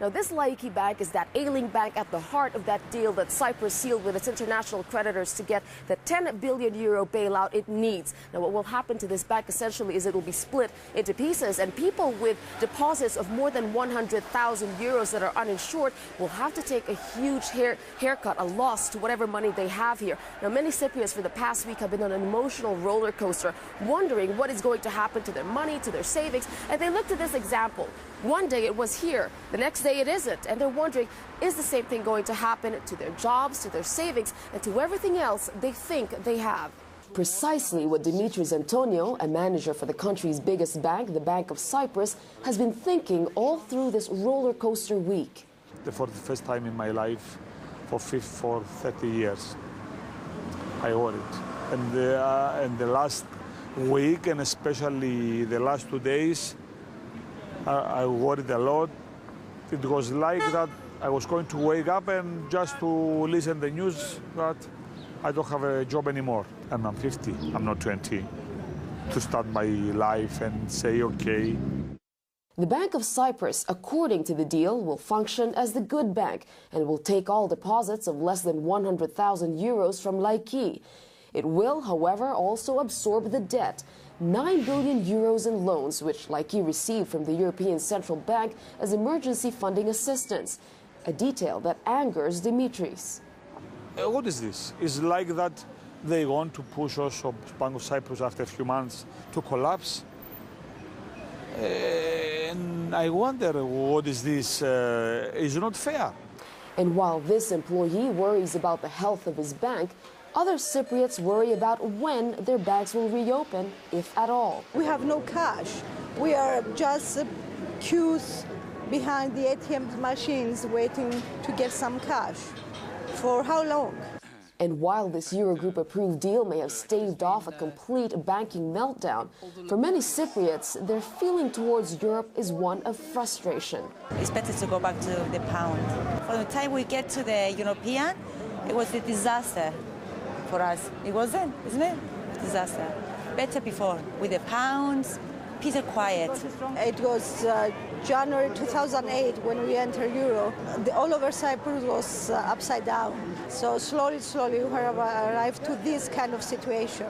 Now, this Laiki Bank is that ailing bank at the heart of that deal that Cyprus sealed with its international creditors to get the 10 billion euro bailout it needs. Now, what will happen to this bank essentially is it will be split into pieces, and people with deposits of more than 100,000 euros that are uninsured will have to take a huge haircut, a loss to whatever money they have here. Now, many Cypriots for the past week have been on an emotional roller coaster, wondering what is going to happen to their money, to their savings, and they looked at this example. One day it was here, the next day it isn't, and they're wondering, is the same thing going to happen to their jobs, to their savings, and to everything else they think they have? Precisely what Demetris Antonio, a manager for the country's biggest bank, the Bank of Cyprus, has been thinking all through this roller coaster week. For the first time in my life, for 30 years, I worried. And the last week, and especially the last 2 days, I worried a lot. It was like that I was going to wake up and just to listen the news that I don't have a job anymore. And I'm 50, I'm not 20, to start my life and say, okay. The Bank of Cyprus, according to the deal, will function as the good bank and will take all deposits of less than 100,000 euros from Laiki. It will, however, also absorb the debt. 9 billion euros in loans, which Laiki received from the European Central Bank as emergency funding assistance. A detail that angers Demetris. What is this? It's like that they want to push also Bank of Cyprus after a few months to collapse. And I wonder, what is this? It's not fair. And while this employee worries about the health of his bank, other Cypriots worry about when their banks will reopen, if at all. We have no cash. We are just queues behind the ATM machines waiting to get some cash. For how long? And while this Eurogroup-approved deal may have staved off a complete banking meltdown, for many Cypriots, their feeling towards Europe is one of frustration. It's better to go back to the pound. From the time we get to the European, it was a disaster for us. It wasn't, isn't it? Disaster. Better before, with the pounds, peace and quiet. It was January 2008 when we entered Euro. All over Cyprus was upside down. So slowly we have arrived to this kind of situation.